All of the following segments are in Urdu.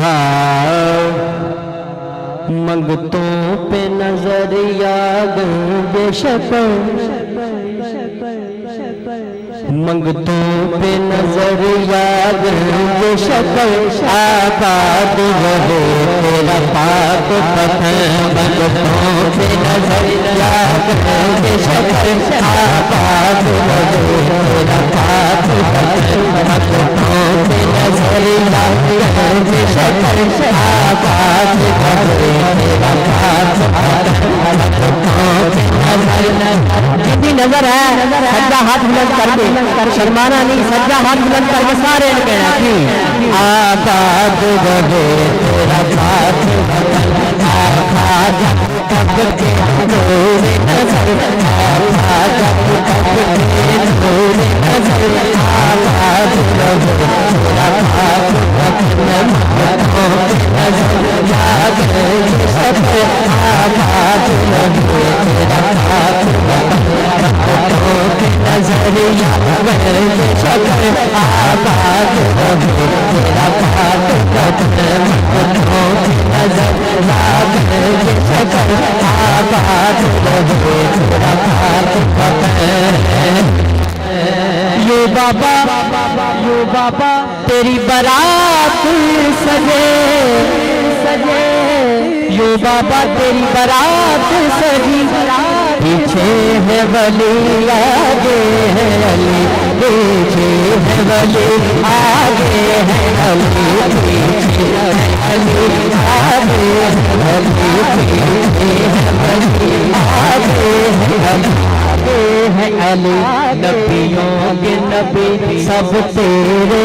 ہاں منگتوں پہ نظر یاد بے شک منگتوں پہ نظر یاد بے شک آباد رہے تیرا پاک پتھر منگتوں پہ نظر یاد بے شک آباد رہے تیرا پاک پتھر منگتوں پہ نظر یاد بے شک آباد رہے تیرا پاک پتھر منگتوں پہ نظر جتنی نظر ہے سجدہ ہاتھ بلند کر دے شرمانا نہیں سجدہ ہاتھ بلند کر کے سارے کہنا کہ آباد رہے تیرا پاک پتھر آباد تب کے نور نظر آباد تب کے نور نظر آباد رہے تیرا پاک پتھر منگتوں پہ نظر یاد سب آباد رہے تیرا پاک منگتوں پہ نظر یاد شکر آباد رہے تیرا پاک پتھر منگتوں پہ نظر یاد شکر آباد رہے تیرا پاک پتھر یوں بابا تیری برات سجے یوں بابا تیری برات سجی پیچھے ہے ولی آگے ہے علی پیچھے ہے ولی آگے ہے علی پیچھے ہے علی آگے ہے علی پیچھے ہے ولی آگے ہے علی ہے علی نبیوں کے نبی سب تیرے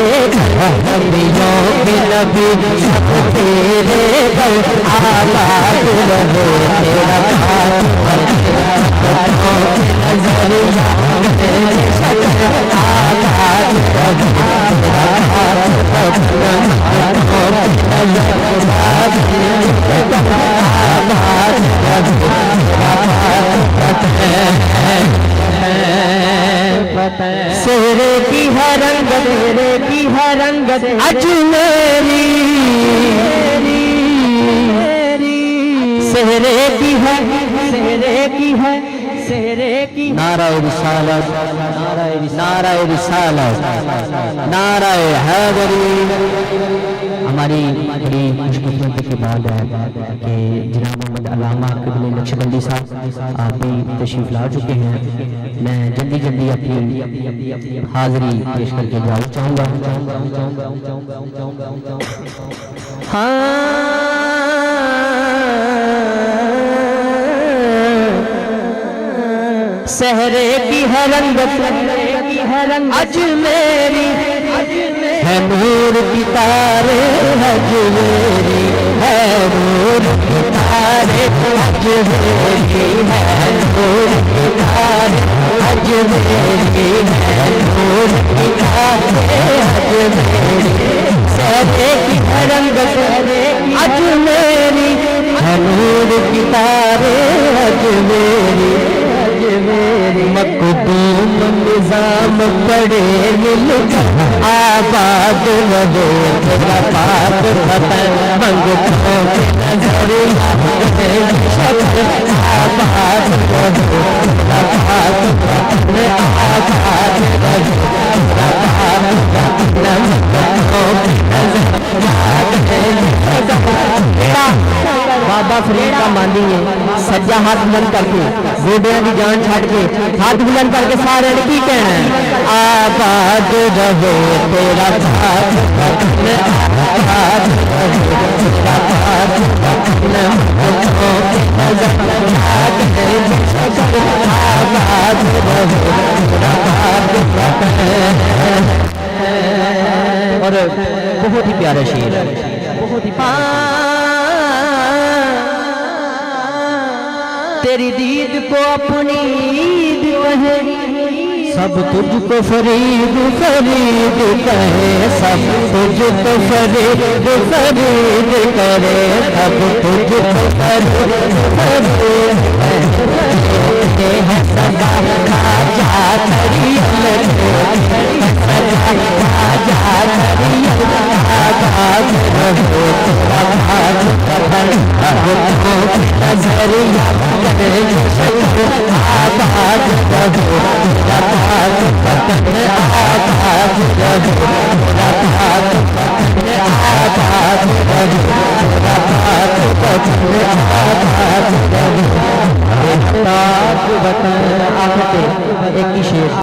نبیوں کے نبی سب تیرے آباد رہے تیرا پاک منگتوں پہ نظر یاد شکر آباد رہے تیرا پاک منگتوں پہ نظر یاد آباد رہے تیرا پاک سہرے کی ہے رنگت سہرے کی ہے رنگت اجمیری سہرے کی ہے سہرے کی ہے سہرے کی نعرہ رسالت نعرہ رسالت نعرہ حیدری ہماری بڑی خوشقسمتی کی بات ہے کہ جناب محمد علامہ قبلِ نقشبندی صاحب آپ بھی تشریف لا چکے ہیں میں جلدی اپنی حاضری پیش کر کے جاؤں چاہوں گا سہرے کی ہے رنگت اجمیری ہے نور کی تارے اجمیری ہے نور کی تارے اجمیری ہے نور کی تارے اجمیری ہے نور کی تارے اجمیری سہرے کی ہے رنگت اجمیری ہے نور کی تارے اجمیری مقدوم نظام پڑے مل آباد رہے تیرا پاک پتھر منگتوں پہ نظر یاد شکر آباد رہے تیرا پاک پتھر آباد رہے تیرا پاک پتھر منگتوں پہ نظر یاد بابا فرید کا ماندی ہے سجا ہاتھ بلند کر کے گوڈیاں کی جان چھاڑ کے ہاتھ بلند کر کے سارے نے کی کہنا ہے آباد رہے تیرا پاک پتھر آباد رہے تیرا پاک پتھر منگتوں پہ نظر یاد شکر آباد رہے تیرا پاک پتھر اور بہت ہی پیارا شعر بہت ہی تیری دید کو اپنی عید کہے سب تجھ کو فرید فرید کہے سب تجھ کو فرید فرید کرے سب تجھ کو فرید فرید کہے سدا راجا تریم راجا تریم آباد رہو آباد رہو نظریہ کرے آباد رہو آباد ایک ہی شیر